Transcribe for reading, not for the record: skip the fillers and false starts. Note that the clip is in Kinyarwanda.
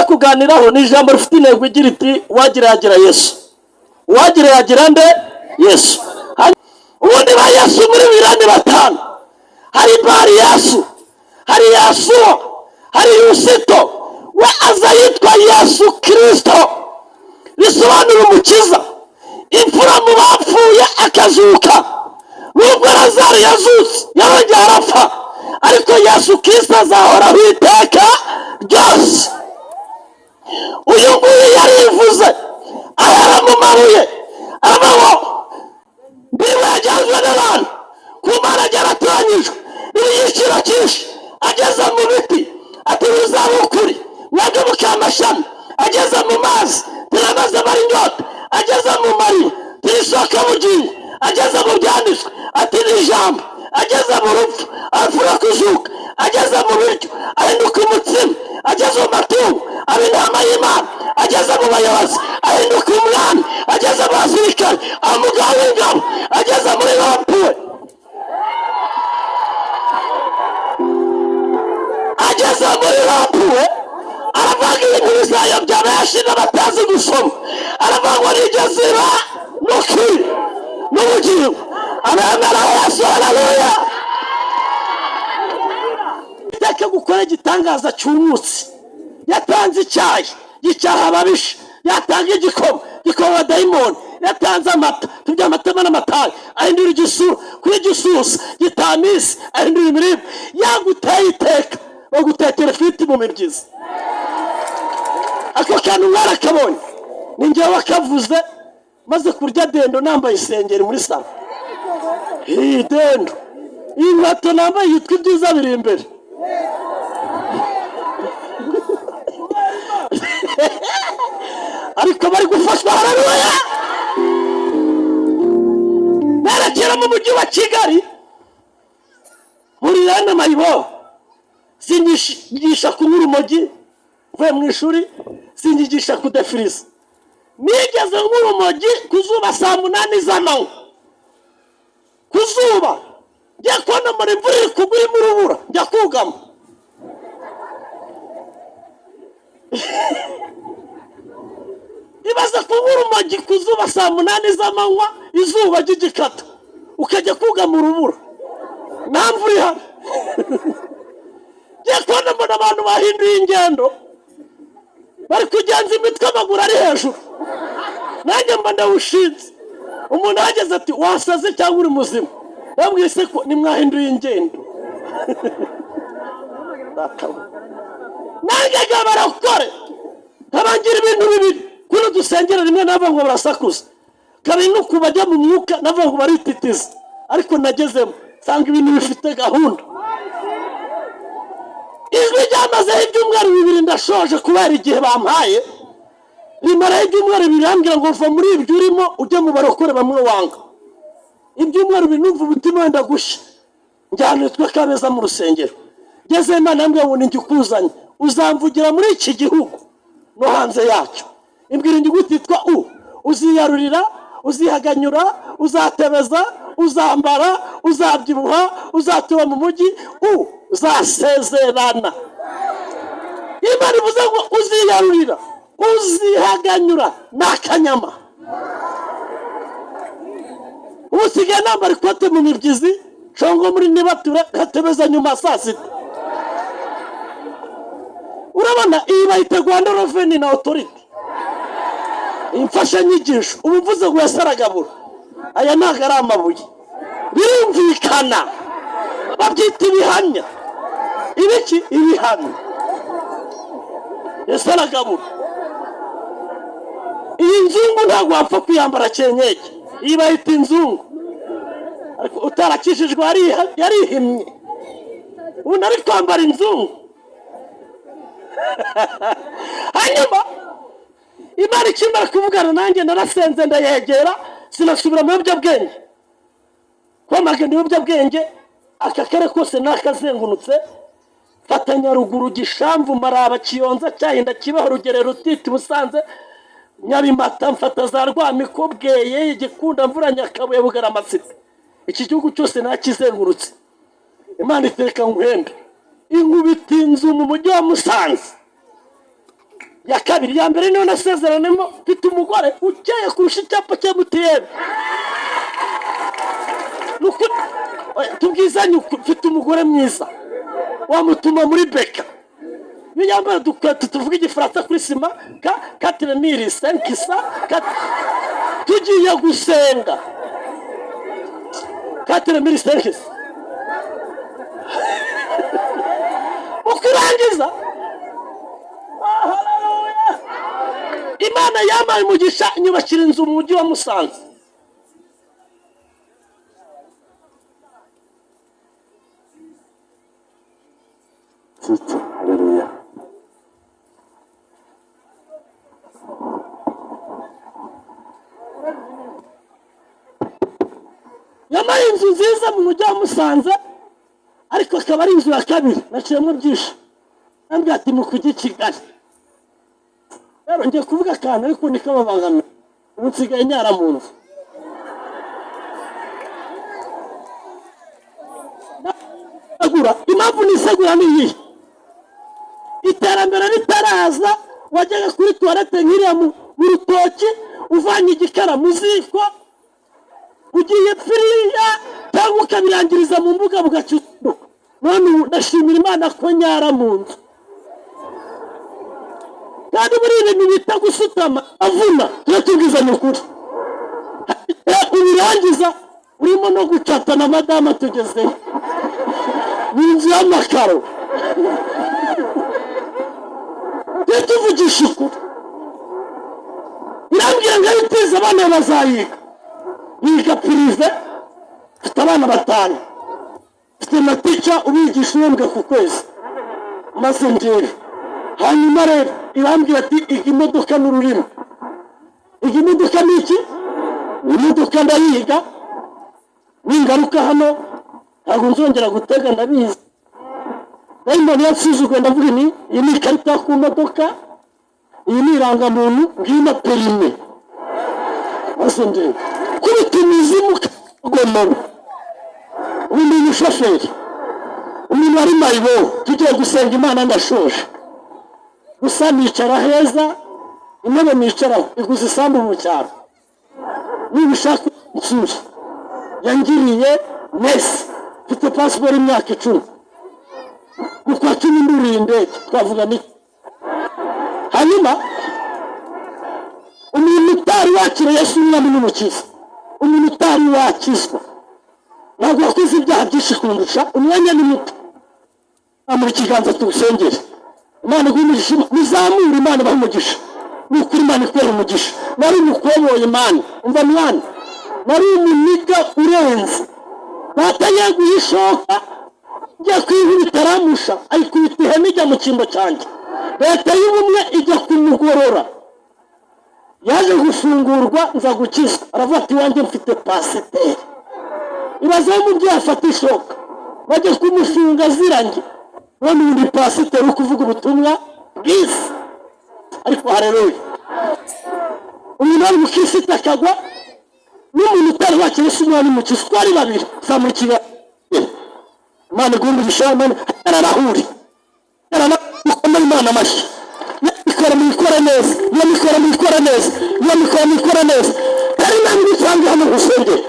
kuganiraho ni ijambo rifite intego igira iti uwagira yagira Yesu. Uwagira yagira nde? Yesu. Ubundi ba Yesu muri birane batanu. Hari Bari Yesu, hari Yasuwa, hari Yusito. We aza yitwa Yesu Kristo, bisobanura umukiza, imfura mu bapfuye akazuka. Nubwo Lazaro yazutse yarongera arapfa, ariko Yesu Kristo azahoraho iteka ryose. Uyu nguyu yarivuze ahera mu mabuye, arabaho ndiwe yajyazwe n'abantu, ku Mana yaratoranyijwe n'igiciro cyinshi. Ageze mu biti ati bizaba ukuri, mwebwe mukamashami. Ageze mu mazi turamaze bari inyota. Ageze mu marira turishoka bugingo. Ageze mu byanditswe ati ni ijambo. Ageze mu rupfu arapfura kuzuka. Ageze mu biryo ahinduka umutsima. Ageze mu matungo aba intama y'Imana. Ageze mu bayobozi ahinduka umwami. Ageze mu basirikare umugaba w'ingabo. Ageze muri bapfuye, ageze muri bapfuye aravuga ibintu bizayobya benshi n'abatazi gusoma. Aravuga n'iryo zira n'ukuri n'ubugingo. Abemera Yesu, haleluya. Iteka gukora igitangaza cy'umutsi. Yatanze icyayi gicaha ababisha, yatanga igikoma gikoma dayimoni, yatanze amata tujya amatama n'amatayi ahindura igisura kuri igisusa gitamisi ahindura imirimo. Yaguteye iteka bagutekera ifiti mu mibyizi. Ako kantu mwarakabonye ni njyewe wakavuze maze kurya dendo nambaye isengeri muri salo. Iyi dendo, iyi nkweto nambaye yitwa ibyiza biri imbere. Ariko bari gufashwa, haleluya. Nerekera mu mujyi wa Kigali muri Rana Mayibo, sinyigisha kunywa urumogi mvuye mu ishuri, sinyigisha kudefiriza. Nigeze kunywa urumogi ku zuba saa 8 z'amanywa, ku zuba njya kubona muri imvura iri kugwa irimo urubura, njya kugama. Ibaza kunywa urumogi ku zuba saa 8 z'amanywa, izuba ry'igikata, ukajya kugama urubura, nta mvura ihari. Njya kubona mbona abantu bahinduye ingendo bari kugenza imitwe amaguru ari hejuru, nanjye mba ndawushinze. Umuntu ahageze ati wasaze cyangwa uri muzima? Yambwise ko nimwahinduye ingendo. Nanjye barakore kabangira ibintu bibiri. Kuno dusengera rimwe nava ngo barasakuza, kabiri nuko bajya mu mwuka nava ngo barititiza. Ariko nagezemo sanga ibintu bifite gahunda. Ijwi ryamaze ibyumweru 2 ndashoje kubera igihe bampaye. Rimara ibyumweru 2 ambwira ngo va muri ibyo urimo ujye mu barokore bamwe wanga. Ibyumweru 2 numva umutima wenda gushya, njyane twe Kabeza mu rusengero. Ngeze Imana ambwira ngo ningikuzanye uzamvugira muri iki gihugu no hanze yacyo. Imbwira ngutitwa uziyarurira, uzihaganyura, uzatebeza, uzambara, uzabyibuha, uzatuba mu mujyi, uzasezerana. Imana ivuze ngo uziyarurira, uzihaganyura n'akanyama. Usigaye nambara ikote mu mibyizi, shongo muri nibature, gatebeza nyuma saa 6. Urabona iyi bayita Rwanda Revenue Authority, imfasha nyigisho. Ubuvuze ngo yasaragabura, aya ntago ari amabuye, birumvikana. Babyita ibihamya. Ibiki? Ibihamya. Yasaragabura. Iyi nzungu ntabwo wapfa kuyambara cyenyege, iyi bayita inzungu. Ariko utarakishijwe yarihimye, ubu nari kwambara inzungu. Hanyuma Imana ikimara kuvugana nanjye narasenze ndayegera, sinasubira mu biyobyabwenge. Kwamagana ibiyobyabwenge aka kare kose nakazengunutse, fatanya ruguru Gishamvu, Maraba, Kiyonza, Cyahinda, Kibeho, Rugerero, Rutiti, Busanze, Nyabimata, mfata za Rwamiko, Bweye, Gikunda, Mvura, Nyakabuye, Bugarama-Site. Iki gihugu cyose nakizengurutse. Imana iteka nguhembe. Inkubita inzu mu mujyi wa Musanze. ya kabiri. Ya mbere niyo nasezeranemo, mfite umugore ukeye kurusha icyapa cya MTN. Tubwizanye, mfite umugore mwiza wamutuma muri beka yambara dukweto tuvuga igifaransa kuri sima 4000 500 tugiye gusenga 4000 ukurangiza. Haleluya! Imana yamaye umugisha inyubakira inzu mu mujyi wa Musanze. Haleluya! Yamaye inzu nziza mu mujyi wa Musanze, ariko akaba ari inzu ya kabiri. Naciyemo byinshi, nambwira ati mukujye Kigali. Rero ngiye kuvuga akantu ariko nikababangamiye, ubu nsigaye nyara mu nzu. Impamvu nisegura ni iyi: iterambere ritaraza wajyaga kuri tuwarete nk'iriya mu rutoki uvanye igikara mu ziko, ugiye firiya cyangwa ukabirangiriza mu mbuga bugacuduka. None ubu ndashimira Imana ko nyara mu nzu, kandi muri ibintu bita gusutama avuna. Turatubwizanya ukuri, ubirangiza urimo no gucata na madama tugezeho mu nzu y'amakaro. Tuvugisha ukuri, irambwira ngo abitiza abana bazayiga, biga pirive. Mfite abana 5, mfite na tica ubigisha uhembwe ku kwezi maze ngere. Hanyuma rero irambwira ati iga imodoka n'ururimi. Iga imodoka ni iki? Imodoka ndayiga, ningaruka hano ntabwo nzongera gutega, ndabizi. Dayimoni yansuzugwe, ndavuga ni iyi ni ikarita ku modoka, iyi ni irangamuntu, ngiyi na perime. Maze ndebe kubita imizimu kagomoro. Ubu ni umushoferi, umuntu wari mayibo. Tugiye gusenga Imana, ndashoje. Gusa nicara heza, intebe nicaraho iguze isambu mu cyaro. Niba ushaka insuri yangiriye nesi, mfite pasiporo imyaka 10. Ukwa 10 nduriye indege, twavuga ni. Hanyuma umuntu utari wakira Yesu n'umwami n'umukiza, umuntu utari wakizwa, ntabwo wakoze ibyaha byinshi kundusha, umwanya ni muto. Amuri ikiganza tugusengere. Imana igumisha, muzamure Imana bahumugisha. Ni ukuri Imana ikwera umugisha. Nari umukoboye Imana, umva mwana, nari umuniga urenze. Data yeguye ishoka, njya kwihubita aramusha, ayikubita ihene ijya mu cyimbo cyanjye. Leta y'ubumwe ijya kumugorora, yaje gufungurwa nza gukizwa. Aravuga ati wanjye mfite pasiteri. Ibaze umubyeyi afata ishoka bajya kumufunga aziranye, none ubu ni pasiteri ukuvuga ubutumwa bwiza. Ariko haleluya, umuntu ari mukirisitu akagwa n'umuntu utari wakira Yesu n'umwami n'umukiza, twari babiri zamurikira. Imana igumisha, Imana ararahuri, aranakomera Imana amashyi. Mikora mikora neza, mikora mikora neza, mikora mikora neza. Ari namwe usanga hano gusengera.